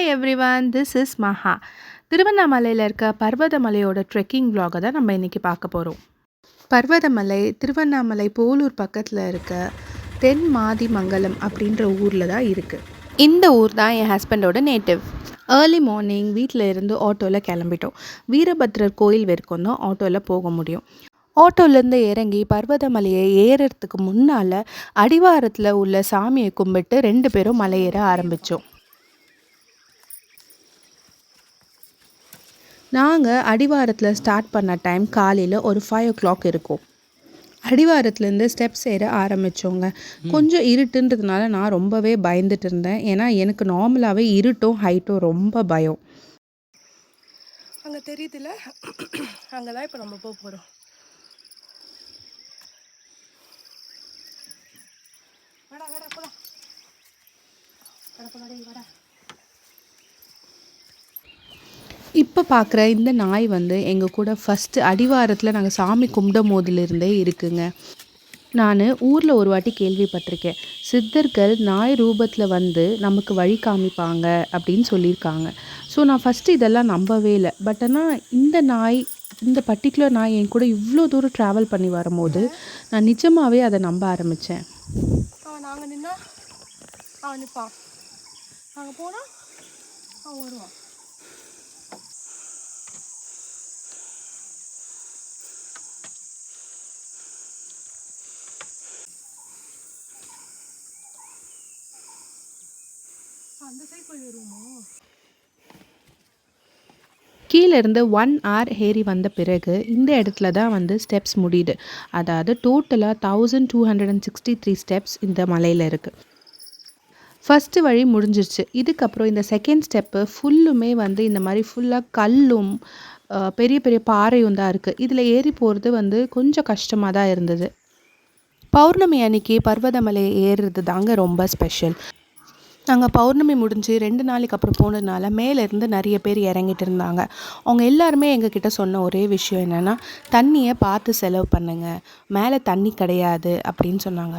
Hi everyone, this is மஹா. திருவண்ணாமலையில் இருக்க பர்வதமலையோட trekking vlog தான் நம்ம இன்றைக்கி பார்க்க போகிறோம். பர்வதமலை திருவண்ணாமலை போலூர் பக்கத்தில் இருக்க தென் மாதிமங்கலம் அப்படின்ற ஊரில் தான் இருக்குது. இந்த ஊர் தான் என் ஹஸ்பண்டோட நேட்டிவ். ஏர்லி மார்னிங் வீட்டில் இருந்து ஆட்டோவில் கிளம்பிட்டோம். வீரபத்ரர் கோயில் வரைக்கும் தான் ஆட்டோவில் போக முடியும். ஆட்டோலேருந்து இறங்கி பர்வதமலையை ஏறுறதுக்கு முன்னால் அடிவாரத்தில் உள்ள சாமியை கும்பிட்டு 2 பேரும் மலை ஏற ஆரம்பித்தோம். நாங்கள் அடிவாரத்தில் ஸ்டார்ட் பண்ண டைம் காலையில் ஒரு 5 o'clock இருக்கும். அடிவாரத்துலேருந்து ஸ்டெப்ஸ் ஏற ஆரம்பித்தோங்க. கொஞ்சம் இருட்டுன்றதுனால நான் ரொம்பவே பயந்துட்டு இருந்தேன். ஏன்னா எனக்கு நார்மலாகவே இருட்டும் ஹைட்டும் ரொம்ப பயம். அங்கே தெரியுதுல்ல, அங்கே தான் இப்போ நம்ம போக போகிறோம். வாடா வாடா போலாம், வாடா. இப்போ பார்க்குற இந்த நாய் எங்கள் கூட ஃபஸ்ட்டு அடிவாரத்தில் நாங்கள் சாமி கும்பிடும் போதிலிருந்தே இருக்குங்க. நான் ஊரில் ஒரு வாட்டி கேள்விப்பட்டிருக்கேன், சித்தர்கள் நாய் ரூபத்தில் நமக்கு வழி காமிப்பாங்க அப்படின்னு சொல்லியிருக்காங்க. ஸோ நான் ஃபஸ்ட்டு இதெல்லாம் நம்பவே இல்லை. பட் ஆனால் இந்த பர்டிகுலர் நாய் என் கூட இவ்வளோ தூரம் ட்ராவல் பண்ணி வரும்போது நான் நிஜமாகவே அதை நம்ப ஆரம்பித்தேன். நாங்கள் நின்னா அவன் நிற்பான், நாங்கள் போனால் அவன் வருவான். அந்த சைடு போய் வருவோமோ. கீழேருந்து 1 hour ஏறி வந்த பிறகு இந்த இடத்துல தான் ஸ்டெப்ஸ் முடியுது. அதாவது டோட்டலாக 1263 ஸ்டெப்ஸ் இந்த மலையில் இருக்குது. ஃபஸ்ட்டு வழி முடிஞ்சிருச்சு. இதுக்கப்புறம் இந்த செகண்ட் ஸ்டெப்பு ஃபுல்லுமே இந்த மாதிரி ஃபுல்லாக கல்லும் பெரிய பெரிய பாறையும் தான் இருக்குது. இதில் ஏறி போகிறது கொஞ்சம் கஷ்டமாக தான் இருந்தது. பௌர்ணமி அன்னைக்கு பர்வதமலை ஏறுறது தாங்க ரொம்ப ஸ்பெஷல். நாங்கள் பௌர்ணமி முடிஞ்சு 2 நாளைக்கு அப்புறம் போனதுனால மேலேருந்து நிறைய பேர் இறங்கிட்டு இருந்தாங்க. அவங்க எல்லாருமே எங்ககிட்ட சொன்ன ஒரே விஷயம் என்னென்னா, தண்ணியை பார்த்து செலவு பண்ணுங்க, மேலே தண்ணி கிடையாது அப்படின்னு சொன்னாங்க.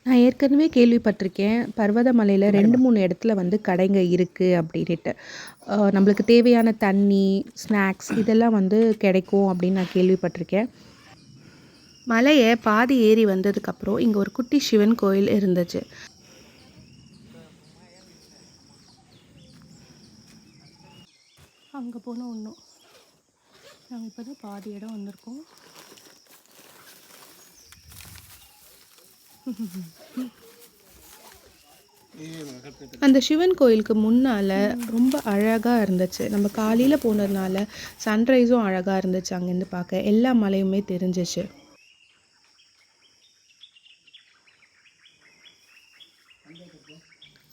நான் ஏற்கனவே கேள்விப்பட்டிருக்கேன், பர்வதமலையில் 2-3 இடத்துல கடைங்க இருக்குது அப்படின்ட்டு. நம்மளுக்கு தேவையான தண்ணி, ஸ்நாக்ஸ் இதெல்லாம் கிடைக்கும் அப்படின்னு நான் கேள்விப்பட்டிருக்கேன். மலையை பாதி ஏறி வந்ததுக்கப்புறம் இங்கே ஒரு குட்டி சிவன் கோயில் இருந்துச்சு. அங்கே போனோம் ஒன்றும். நாங்கள் இப்போ தான் பாதி இடம் வந்திருக்கோம். அந்த சிவன் கோயிலுக்கு முன்னால் ரொம்ப அழகாக இருந்துச்சு. நம்ம காலையில் போனதுனால சன்ரைஸும் அழகாக இருந்துச்சு. அங்கேருந்து பார்க்க எல்லா மலையுமே தெரிஞ்சிச்சு.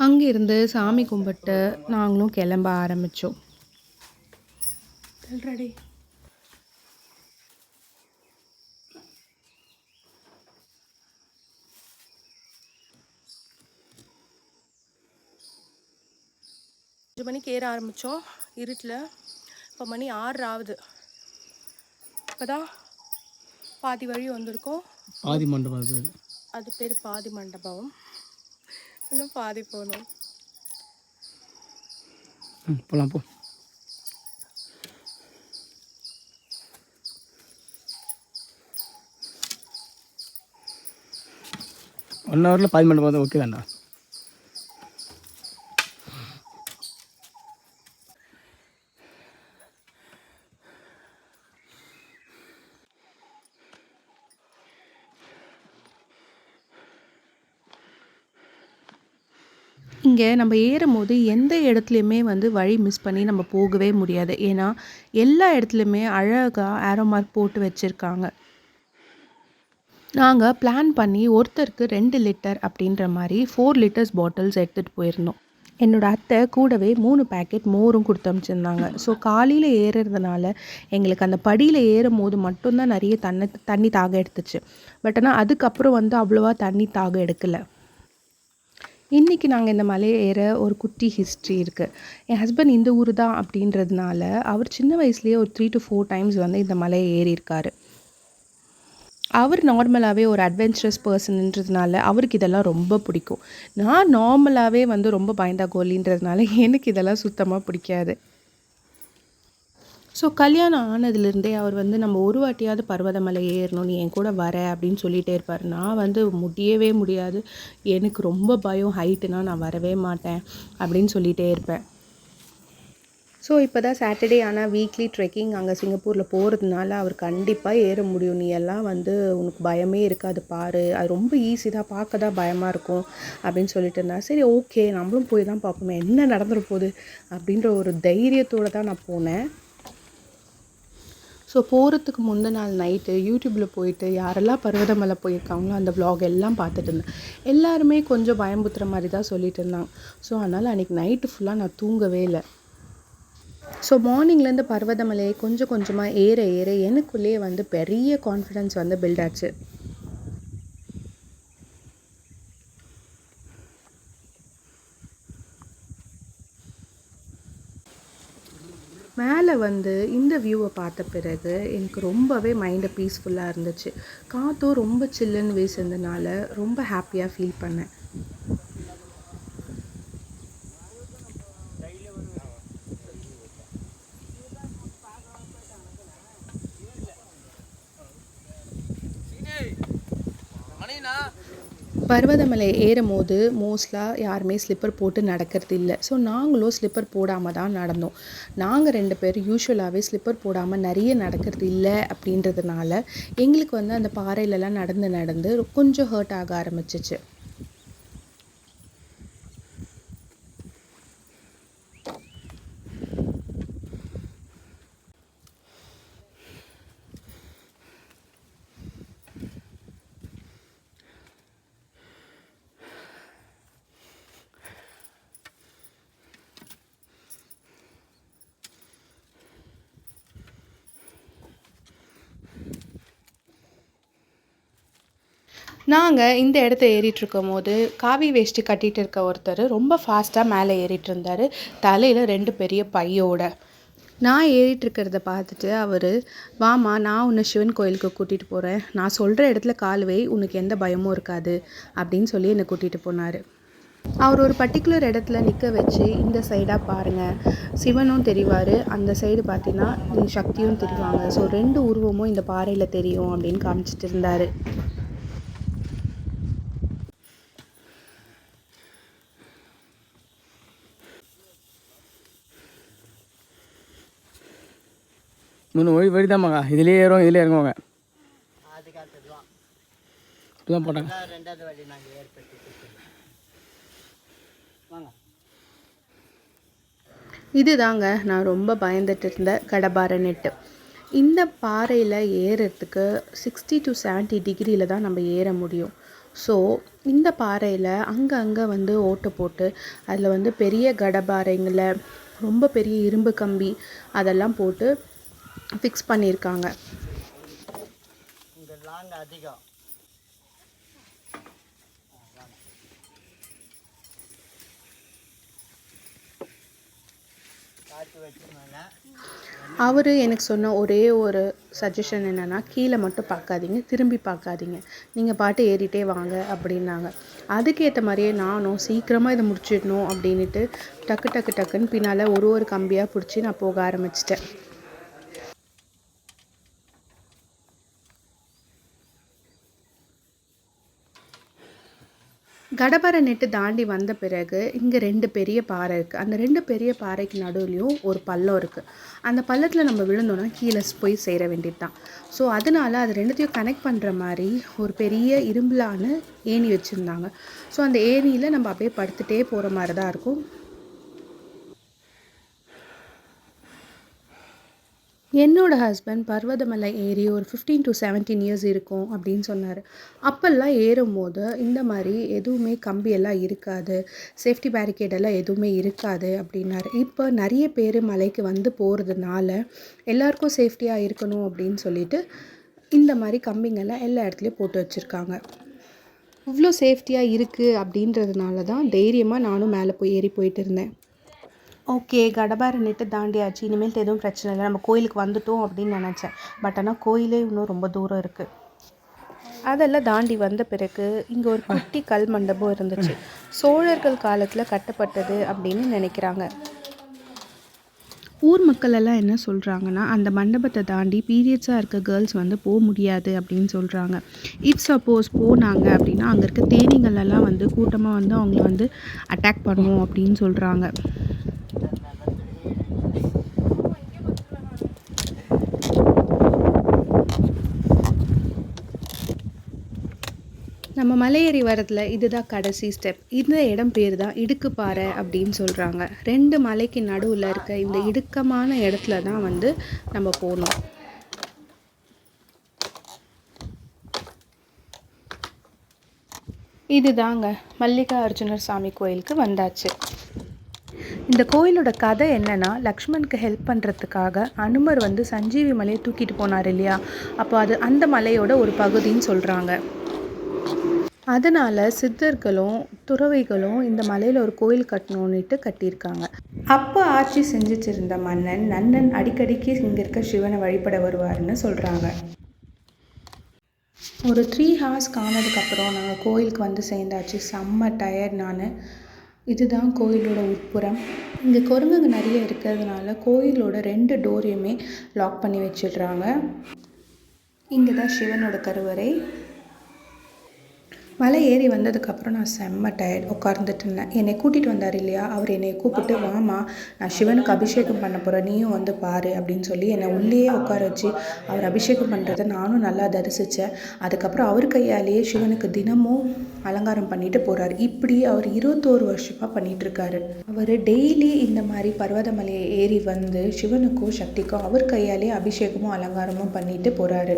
அங்கேருந்து சாமி கும்பிட்டு நாங்களும் கிளம்ப ஆரம்பித்தோம். ரெடி. மணிக்கு ஏற ஆரம்பித்தோம் இருட்டில். இப்போ மணி 6 ஆகுது. இப்போ தான் பாதி வழி வந்திருக்கோம். பாதி மண்டபம் அது பேர் பாதி மண்டபம். இன்னும் பாதி போகணும். போகலாம் போ. ஒன் ஹவரில் பாதி மண்டபம் தான். ஓகே தான்டா. இங்கே நம்ம ஏறும்போது எந்த இடத்துலையுமே வழி மிஸ் பண்ணி நம்ம போகவே முடியாது. ஏன்னா எல்லா இடத்துலையுமே அழகாக ஆரோ மார்க் போட்டு வச்சுருக்காங்க. நாங்கள் பிளான் பண்ணி ஒருத்தருக்கு 2 லிட்டர் அப்படின்ற மாதிரி 4 liters பாட்டில்ஸ் எடுத்துகிட்டு போயிருந்தோம். என்னோடய அத்தை கூடவே 3 பேக்கெட் மோரும் கொடுத்து அனுப்பிச்சிருந்தாங்க. ஸோ காலையில் ஏறுறதுனால எங்களுக்கு அந்த படியில் ஏறும் போது மட்டும்தான் நிறைய தண்ணி தாக எடுத்துச்சு. பட் ஆனால் அதுக்கப்புறம் அவ்வளோவா தண்ணி தாக எடுக்கலை. இன்றைக்கி நாங்கள் இந்த மலையை ஏற ஒரு குட்டி ஹிஸ்ட்ரி இருக்குது. என் ஹஸ்பண்ட் இந்த ஊர் தான் அப்படின்றதுனால அவர் சின்ன வயசுலேயே ஒரு 3 to 4 times இந்த மலையை ஏறியிருக்காரு. அவர் நார்மலாகவே ஒரு அட்வென்ச்சரஸ் பர்சன்ன்றதுனால அவருக்கு இதெல்லாம் ரொம்ப பிடிக்கும். நான் நார்மலாகவே வந்து ரொம்ப பயந்தாங்கோலின்றதுனால எனக்கு இதெல்லாம் சுத்தமாக பிடிக்காது. ஸோ கல்யாணம் ஆனதுலேருந்தே அவர் வந்து நம்ம ஒரு வாட்டியாவது பர்வதமலை ஏறணும், நீ என் கூட வர அப்படின்னு சொல்லிகிட்டே இருப்பார். நான் வந்து முடியவே முடியாது, எனக்கு ரொம்ப பயம், ஹைட்டுனா நான் வரவே மாட்டேன் அப்படின்னு சொல்லிகிட்டே இருப்பேன். ஸோ இப்போ தான் சாட்டர்டே ஆனால் வீக்லி ட்ரெக்கிங் அங்கே சிங்கப்பூரில் போகிறதுனால அவர் கண்டிப்பாக ஏற முடியும். நீ எல்லாம் வந்து உனக்கு பயமே இருக்காது பாரு, அது ரொம்ப ஈஸி தான், பார்க்க தான் பயமாக இருக்கும் அப்படின்னு சொல்லிட்டு இருந்தார். சரி ஓகே நம்மளும் போய் தான் பார்ப்போமே, என்ன நடந்துட போகுது அப்படின்ற ஒரு தைரியத்தோடு தான் நான் போனேன். ஸோ போகிறதுக்கு முந்தின நாள் நைட்டு யூடியூப்பில் போயிட்டு யாரெல்லாம் பர்வதமலை போயிருக்காங்களோ அந்த vlog எல்லாம் பார்த்துட்டு இருந்தேன். எல்லாருமே கொஞ்சம் பயம்புத்துற மாதிரி தான் சொல்லிட்டு இருந்தாங்க. ஸோ அதனால் அன்றைக்கி நைட்டு ஃபுல்லாக நான் தூங்கவே இல்லை. ஸோ மார்னிங்லேருந்து பர்வதமலையை கொஞ்சம் கொஞ்சமாக ஏற ஏற எனக்குள்ளேயே வந்து பெரிய கான்ஃபிடென்ஸ் வந்து பில்ட் ஆச்சு. மேலே வந்து இந்த வியூவை பார்த்த பிறகு எனக்கு ரொம்பவே மைண்டு பீஸ்ஃபுல்லாக இருந்துச்சு. காற்றும் ரொம்ப சில்லுன்னு வீசுனதுனால ரொம்ப ஹாப்பியாக ஃபீல் பண்ணேன். பர்வதமலை ஏறும்போது மோஸ்ட்லாக யாருமே ஸ்லிப்பர் போட்டு நடக்கிறது இல்லை. ஸோ நாங்களும் ஸ்லிப்பர் போடாமல் தான் நடந்தோம். நாங்கள் 2 பேர் யூஷுவலாகவே ஸ்லிப்பர் போடாமல் நிறைய நடக்கிறது இல்லை அப்படின்றதுனால எங்களுக்கு வந்து அந்த பாறையிலலாம் நடந்து நடந்து கொஞ்சம் ஹர்ட் ஆக ஆரம்பிச்சிச்சு. நாங்கள் இந்த இடத்த ஏறிட்டுருக்கும் போது காவி வேஷ்டி கட்டிகிட்டு இருக்க ஒருத்தர் ரொம்ப ஃபாஸ்ட்டாக மேலே ஏறிட்டு இருந்தார், தலையில் 2 பெரிய பையோட. நான் ஏறிட்டுருக்கிறத பார்த்துட்டு அவர், வாமா நான் உன்னை சிவன் கோயிலுக்கு கூட்டிகிட்டு போகிறேன், நான் சொல்கிற இடத்துல கால் வை, உனக்கு எந்த பயமும் இருக்காது அப்படின்னு சொல்லி என்னை கூட்டிகிட்டு போனார். அவர் ஒரு பர்டிகுலர் இடத்துல நிற்க வச்சு இந்த சைடாக பாருங்கள், சிவனும் தெரிவார், அந்த சைடு பார்த்தீங்கன்னா சக்தியும் தெரிவாங்க, ஸோ 2 உருவமும் இந்த பாறையில் தெரியும் அப்படின்னு காமிச்சிட்டு இருந்தார். மூணு வழிதாம்மாங்க, இதுலேயே ஏறும் இதிலே இறங்குவாங்க. இப்போதான் போட்டாங்க. இதுதாங்க நான் ரொம்ப பயந்துட்டு இருந்த கடபார நெட்டு. இந்த பாறையில் ஏறுறதுக்கு 60 to 70 டிகிரியில் தான் நம்ம ஏற முடியும். ஸோ இந்த பாறையில் அங்கங்கே வந்து ஓட்டு போட்டு அதில் வந்து பெரிய கடபாறைங்களை ரொம்ப பெரிய இரும்பு கம்பி அதெல்லாம் போட்டு ஃபிக்ஸ் பண்ணியிருக்காங்க. அவர் எனக்கு சொன்ன ஒரே ஒரு சஜஷன் என்னென்னா, கீழே மட்டும் பார்க்காதீங்க, திரும்பி பார்க்காதீங்க, நீங்கள் பாட்டு ஏறிட்டே வாங்க அப்படின்னாங்க. அதுக்கேற்ற மாதிரியே நானும் சீக்கிரமாக இதை முடிச்சிடணும் அப்படின்ட்டு டக்கு டக்கு டக்குன்னு பின்னால் ஒரு கம்பியாக பிடிச்சி நான் போக ஆரம்பிச்சிட்டேன். கடபாரை நெட்டு தாண்டி வந்த பிறகு இங்கே 2 பெரிய பாறை இருக்குது. அந்த 2 பெரிய பாறைக்கு நடுவுலையும் ஒரு பள்ளம் இருக்குது. அந்த பள்ளத்தில் நம்ம விழுந்தோன்னா கீழே போய் சேர வேண்டியது தான். ஸோ அதனால் அது 2த்தையும் கனெக்ட் பண்ணுற மாதிரி ஒரு பெரிய இரும்பலான ஏணி வச்சுருந்தாங்க. ஸோ அந்த ஏணியில் நம்ம அப்படியே படுத்துகிட்டே போகிற மாதிரி தான் இருக்கும். என்னோடய ஹஸ்பண்ட் பர்வதமலை ஏறி ஒரு 15 to 17 இயர்ஸ் இருக்கும் அப்படின்னு சொன்னார். அப்போல்லாம் ஏறும்போது இந்த மாதிரி எதுவுமே கம்பியெல்லாம் இருக்காது, சேஃப்டி பேரிகேடெல்லாம் எதுவுமே இருக்காது அப்படின்னாரு. இப்போ நிறைய பேர் மலைக்கு வந்து போகிறதுனால எல்லாருக்கும் சேஃப்டியாக இருக்கணும் அப்படின்னு சொல்லிட்டு இந்த மாதிரி கம்பிங்கெல்லாம் எல்லா இடத்துலையும் போட்டு வச்சுருக்காங்க. இவ்வளோ சேஃப்டியாக இருக்குது அப்படின்றதுனால தான் தைரியமாக நானும் மேலே போய் ஏறி போயிட்டு இருந்தேன். ஓகே, கடபாரை நெட்டு தாண்டியாச்சு, இனிமேல் எதுவும் பிரச்சனை இல்லை, நம்ம கோயிலுக்கு வந்துட்டோம் அப்படின்னு நினச்சேன். பட் ஆனால் கோயிலே இன்னும் ரொம்ப தூரம் இருக்குது. அதெல்லாம் தாண்டி வந்த பிறகு இங்கே ஒரு குட்டி கல் மண்டபம் இருந்துச்சு. சோழர்கள் காலத்தில் கட்டப்பட்டது அப்படின்னு நினைக்கிறாங்க. ஊர் மக்கள் எல்லாம் என்ன சொல்கிறாங்கன்னா, அந்த மண்டபத்தை தாண்டி பீரியட்ஸாக இருக்க கேர்ள்ஸ் வந்து போக முடியாது அப்படின்னு சொல்கிறாங்க. இஃப் சப்போஸ் போனாங்க அப்படின்னா அங்கே இருக்க தேனீகள் எல்லாம் வந்து கூட்டமாக வந்து அவங்கள வந்து அட்டாக் பண்ணுவோம் அப்படின்னு சொல்கிறாங்க. நம்ம மலையேறி வரதுல இதுதான் கடைசி ஸ்டெப். இந்த இடம் பேர் தான் இடுக்குப்பாறை அப்படின்னு சொல்கிறாங்க. 2 மலைக்கு நடுவில் இருக்க இந்த இடுக்கமான இடத்துல தான் வந்து நம்ம போகணும். இதுதாங்க மல்லிகா அர்ஜுனர் சாமி கோயிலுக்கு வந்தாச்சு. இந்த கோயிலோட கதை என்னன்னா, லக்ஷ்மணுக்கு ஹெல்ப் பண்ணுறதுக்காக அனுமர் வந்து சஞ்சீவி மலையை தூக்கிட்டு போனார் இல்லையா, அப்போ அது அந்த மலையோட ஒரு பகுதின்னு சொல்கிறாங்க. அதனால் சித்தர்களும் துறவிகளும் இந்த மலையில் ஒரு கோயில் கட்டணுன்னுட்டு கட்டியிருக்காங்க. அப்போ ஆட்சி செஞ்சுட்டு மன்னன் நன்னன் அடிக்கடிக்கு இங்கே இருக்க சிவனை வழிபட வருவார்னு சொல்கிறாங்க. ஒரு 3 ஹார்ஸ் காணதுக்கப்புறம் நாங்கள் கோயிலுக்கு வந்து சேர்ந்தாச்சு. செம்ம டயர்ட் நான். இதுதான் கோயிலோட உட்புறம். இங்கே குரங்குங்க நிறைய இருக்கிறதுனால கோயிலோட 2 டோரையுமே லாக் பண்ணி வச்சிடுறாங்க. இங்கே தான் சிவனோட கருவறை. மலை ஏறி வந்ததுக்கப்புறம் நான் செம்ம டயர்ட் உட்கார்ந்துட்டு இருந்தேன். என்னை கூட்டிகிட்டு வந்தார் இல்லையா, அவர் என்னை கூப்பிட்டு, வாமா நான் சிவனுக்கு அபிஷேகம் பண்ண போகிறேன், நீயும் வந்து பாரு அப்படின்னு சொல்லி என்னை உள்ளேயே உட்கார வச்சு அவர் அபிஷேகம் பண்ணுறதை நானும் நல்லா தரிசித்தேன். அதுக்கப்புறம் அவர் கையாலேயே சிவனுக்கு தினமும் அலங்காரம் பண்ணிட்டு போகிறார். இப்படி அவர் 21 வருஷமாக பண்ணிகிட்ருக்காரு. அவர் டெய்லி இந்த மாதிரி பர்வத மலையை ஏறி வந்து சிவனுக்கும் சக்திக்கும் அவர் கையாலே அபிஷேகமும் அலங்காரமும் பண்ணிட்டு போகிறாரு.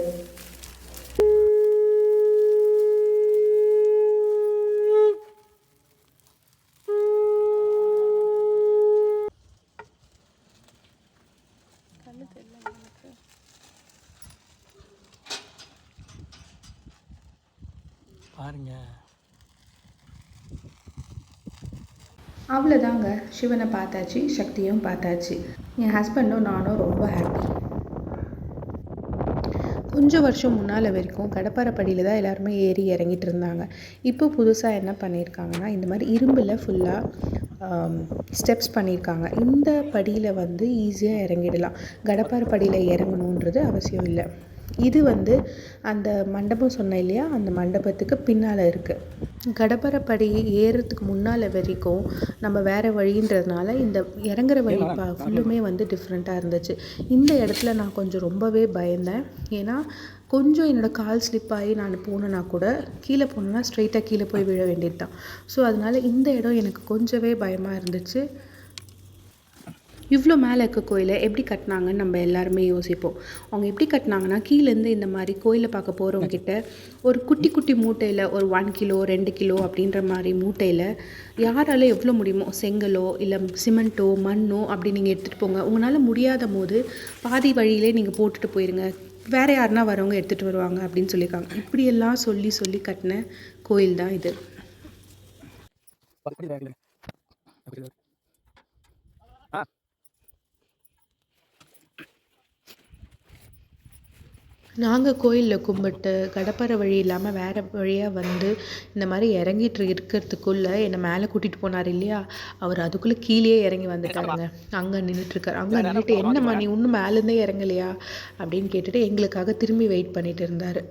பாருங்க, அவ்வளோதாங்க, சிவனை பார்த்தாச்சு, சக்தியும் பார்த்தாச்சு. என் ஹஸ்பண்டும் நானும் ரொம்ப ஹாப்பி. கொஞ்சம் வருஷம் முன்னால் வரைக்கும் கடப்பாறைப்படியில் தான் எல்லாருமே ஏறி இறங்கிட்டு இருந்தாங்க. இப்போ புதுசாக என்ன பண்ணியிருக்காங்கன்னா, இந்த மாதிரி இரும்பில் ஃபுல்லாக ஸ்டெப்ஸ் பண்ணியிருக்காங்க. இந்த படியில் வந்து ஈஸியாக இறங்கிடலாம். கடப்பாறைப்படியில் இறங்கணுன்றது அவசியம் இல்லை. இது வந்து அந்த மண்டபம் சொன்னேன் இல்லையா, அந்த மண்டபத்துக்கு பின்னால் இருக்குது. கடப்பாறைப்படி ஏறுறதுக்கு முன்னால் வரைக்கும் நம்ம வேறு வழின்றதுனால இந்த இறங்குற வழி ஃபுல்லுமே வந்து டிஃப்ரெண்ட்டாக இருந்துச்சு. இந்த இடத்துல நான் கொஞ்சம் ரொம்பவே பயந்தேன். ஏன்னா கொஞ்சம் என்னோடய கால் ஸ்லிப் ஆகி நான் போனேன்னா கூட கீழே போனேன்னா ஸ்ட்ரெயிட்டாக கீழே போய் விழ வேண்டியது தான். ஸோ அதனால் இந்த இடம் எனக்கு கொஞ்சமே பயமாக இருந்துச்சு. இவ்வளோ மேலே இருக்க கோயிலை எப்படி கட்டினாங்கன்னு நம்ம எல்லாருமே யோசிப்போம். அவங்க எப்படி கட்டினாங்கன்னா, கீழேருந்து இந்த மாதிரி கோயிலை பார்க்க போகிறவங்ககிட்ட ஒரு குட்டி குட்டி மூட்டையில் ஒரு 1 கிலோ 2 கிலோ அப்படின்ற மாதிரி மூட்டையில் யாரால் எவ்வளோ முடியுமோ செங்கலோ இல்லை சிமெண்ட்டோ மண்ணோ அப்படி நீங்கள் எடுத்துகிட்டு போங்க. உங்களால் முடியாத போது பாதி வழியிலே நீங்கள் போட்டுட்டு போயிருங்க, வேறு யாருன்னா வரவங்க எடுத்துகிட்டு வருவாங்க அப்படின்னு சொல்லியிருக்காங்க. இப்படியெல்லாம் சொல்லி சொல்லி கட்டின கோயில் தான் இது. நாங்கள் கோயிலில் கும்பிட்டு கடப்பாறை வழி இல்லாமல் வேறு வழியாக வந்து இந்த மாதிரி இறங்கிட்டு இருக்கிறதுக்குள்ளே என்னை மேலே கூட்டிகிட்டு போனார் இல்லையா, அவர் அதுக்குள்ளே கீழே இறங்கி வந்துட்டாருங்க. அங்கே நின்றுட்டுருக்கார். அங்கே நின்றுட்டு, என்னம்மா நீ இன்னும் மேலேருந்தே இறங்கலையா அப்படின்னு கேட்டுட்டு எங்களுக்காக திரும்பி வெயிட் பண்ணிட்டு இருந்தார்.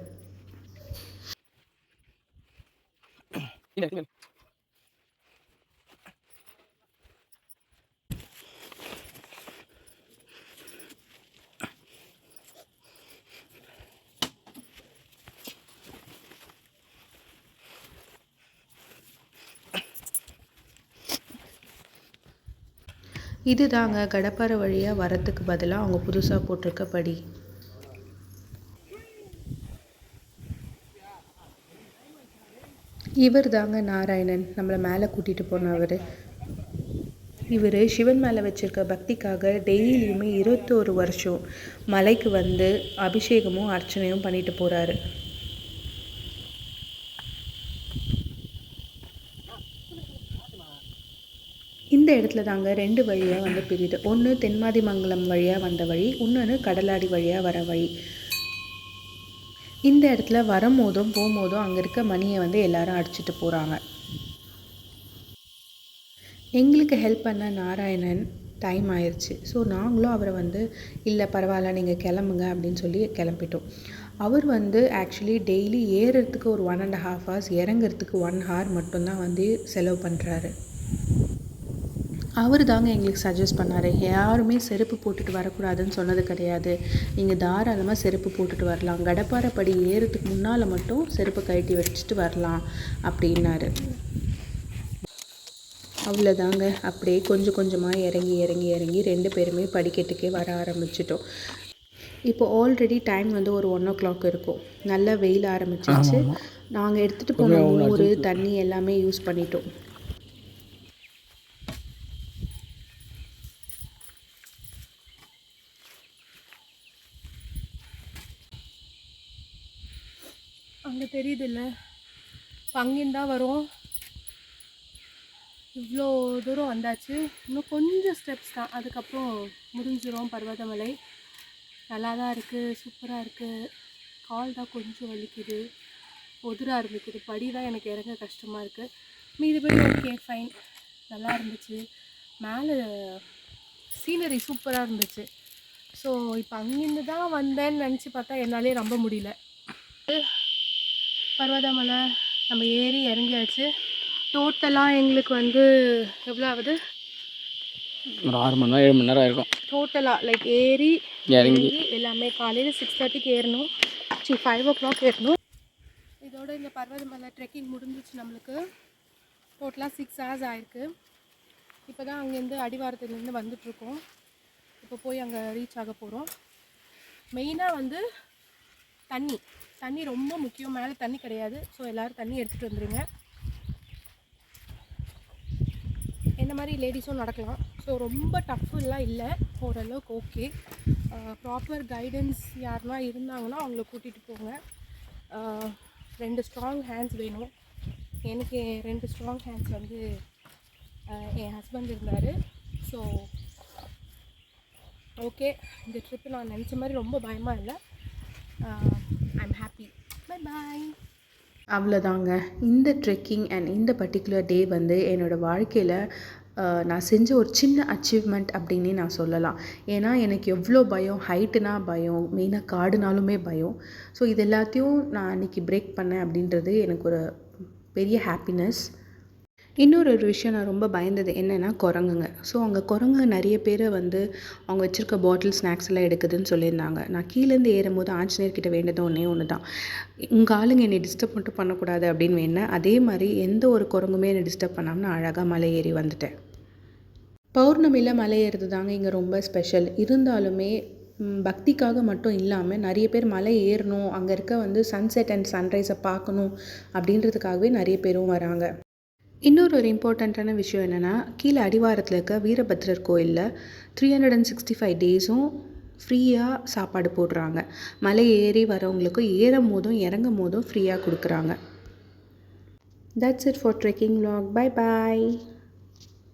இது தாங்க கடப்பாறை வழியாக வரத்துக்கு பதிலாக அவங்க புதுசாக போட்டிருக்க படி. இவர் தாங்க நாராயணன், நம்மளை மேலே கூட்டிகிட்டு போனவர். இவர் சிவன் மேலே வச்சுருக்க பக்திக்காக டெய்லியுமே 21 வருஷம் மலைக்கு வந்து அபிஷேகமும் அர்ச்சனையும் பண்ணிட்டு போகிறாரு. இந்த இடத்துல தாங்க 2 வழியாக வந்து பிரியுது. ஒன்று தென்மாதிமங்கலம் வழியாக வந்த வழி, இன்னொன்று கடலாடி வழியாக வர வழி. இந்த இடத்துல வரும்போதும் போகும்போதும் அங்கே இருக்க மணியை வந்து எல்லாரும் அடிச்சுட்டு போகிறாங்க. எங்களுக்கு ஹெல்ப் பண்ண நாராயணன் டைம் ஆயிடுச்சு. ஸோ நாங்களும் அவரை வந்து இல்லை பரவாயில்ல நீங்கள் கிளம்புங்க அப்படின்னு சொல்லி கிளம்பிட்டோம். அவர் வந்து ஆக்சுவலி டெய்லி ஏறுறதுக்கு ஒரு 1.5 hours, இறங்குறதுக்கு 1 hour மட்டும்தான் வந்து செலவு பண்ணுறாரு. அவர் தாங்க எங்களுக்கு சஜஸ்ட் பண்ணார், யாருமே செருப்பு போட்டுட்டு வரக்கூடாதுன்னு சொன்னது கிடையாது, நீங்கள் தாராளமாக செருப்பு போட்டுட்டு வரலாம், கடப்பாறை படி ஏறுறதுக்கு முன்னால் மட்டும் செருப்பை கழட்டி வச்சுட்டு வரலாம் அப்படின்னாரு. அவ்வளோதாங்க, அப்படியே கொஞ்சம் கொஞ்சமாக இறங்கி 2 பேருமே படிக்கட்டுக்கே வர ஆரம்பிச்சிட்டோம். இப்போ ஆல்ரெடி டைம் வந்து ஒரு 1 o'clock இருக்கும். நல்லா வெயில் ஆரம்பிச்சிருச்சு. நாங்கள் எடுத்துகிட்டு போன மோர் தண்ணி எல்லாமே யூஸ் பண்ணிட்டோம். அங்கே தெரியுதுல்ல, அங்கேருந்தா வரும். இவ்வளோ தூரம் வந்தாச்சு, இன்னும் கொஞ்சம் ஸ்டெப்ஸ் தான், அதுக்கப்புறம் முடிஞ்சிடும் பர்வதமலை. நல்லா தான் இருக்குது, சூப்பராக இருக்குது. கால் தான் கொஞ்சம் வலிக்குது, உதிர ஆரம்பிக்குது, படி தான் எனக்கு இறங்க கஷ்டமாக இருக்குது. மீதிபடி ஓகே ஃபைன், நல்லா இருந்துச்சு. மேலே சீனரி சூப்பராக இருந்துச்சு. ஸோ இப்போ அங்கேருந்து தான் வந்தேன்னு நினச்சி பார்த்தா என்னாலே நம்ப முடியல. பர்வதமலை நம்ம ஏறி இறங்கியாச்சு. டோட்டலாக எங்களுக்கு வந்து எவ்வளோ ஆகுது, ஒரு 6 மணி நேரம் 7 மணி நேரம் இருக்கும் டோட்டலாக லைக் ஏறி இறங்கி எல்லாமே. காலையில் 6:30க்கு ஏறணும், 5 o'clock ஏறணும். இதோட இந்த பர்வதமலை ட்ரெக்கிங் முடிஞ்சிச்சு. நம்மளுக்கு டோட்டலாக 6 hours ஆயிருக்கு. இப்போ தான் அங்கேருந்து அடிவாரத்துலேருந்து வந்துட்ருக்கோம். இப்போ போய் அங்கே ரீச் ஆக போகிறோம். மெயினாக வந்து தண்ணி ரொம்ப முக்கியம். மேலே தண்ணி கிடையாது, ஸோ எல்லோரும் தண்ணி எடுத்துகிட்டு வந்துடுங்க. இந்த மாதிரி லேடிஸும் நடக்கலாம். ஸோ ரொம்ப டஃப்லாம் இல்லை, ஓரளவுக்கு ஓகே. ப்ராப்பர் கைடன்ஸ் யாருன்னா இருந்தாங்கன்னா அவங்கள கூட்டிகிட்டு போங்க. 2 ஸ்ட்ராங் ஹேண்ட்ஸ் வேணும். எனக்கு 2 ஸ்ட்ராங் ஹேண்ட்ஸ் வந்து என் ஹஸ்பண்ட் இருந்தார். ஸோ ஓகே, இந்த ட்ரிப்பு நான் நினச்ச மாதிரி ரொம்ப பயமாக இல்லை. I'm happy. Bye bye. அவ்வளோதாங்க, இந்த ட்ரெக்கிங் அண்ட் இந்த பர்டிகுலர் டே வந்து என்னோடய வாழ்க்கையில் நான் செஞ்ச ஒரு சின்ன அச்சீவ்மெண்ட் அப்படின்னே நான் சொல்லலாம். ஏன்னா எனக்கு எவ்வளோ பயம், ஹைட்டுனா பயம், மெயினாக காடுனாலுமே பயம். ஸோ இது எல்லாத்தையும் நான் அன்றைக்கி பிரேக் பண்ணேன் அப்படின்றது எனக்கு ஒரு பெரிய ஹாப்பினஸ். இன்னொரு விஷயம் நான் ரொம்ப பயந்தது என்னென்னா குரங்குங்க. ஸோ அங்கே குரங்கு நிறைய பேர் வந்து அவங்க வச்சுருக்க பாட்டில் ஸ்நாக்ஸ் எல்லாம் எடுக்குதுன்னு சொல்லியிருந்தாங்க. நான் கீழேருந்து ஏறும்போது ஆஞ்சநேயர்கிட்ட வேண்டது ஒன்று தான், உங்கள் ஆளுங்க என்னை டிஸ்டர்ப் மட்டும் பண்ணக்கூடாது அப்படின்னு வேணேன். அதே மாதிரி எந்த ஒரு குரங்குமே என்னை டிஸ்டர்ப் பண்ணாமல் அழகாக மலை ஏறி வந்துட்டேன். பௌர்ணமியில் மலை ஏறுறது தாங்க இங்கே ரொம்ப ஸ்பெஷல். இருந்தாலுமே பக்திக்காக மட்டும் இல்லாமல் நிறைய பேர் மலை ஏறணும், அங்கே இருக்க வந்து சன்செட் அண்ட் சன்ரைஸை பார்க்கணும் அப்படின்றதுக்காகவே நிறைய பேரும் வராங்க. இன்னொரு இம்பார்ட்டண்ட்டான விஷயம் என்னென்னா, கீழே அடிவாரத்தில் இருக்க வீரபத்ரர் கோயிலில் 365 டேஸும் ஃப்ரீயாக சாப்பாடு போடுறாங்க. மலை ஏறி வரவங்களுக்கும் ஏறும் போதும் இறங்கும் போதும் ஃப்ரீயாக கொடுக்குறாங்க. That's it for trekking vlog. Bye bye.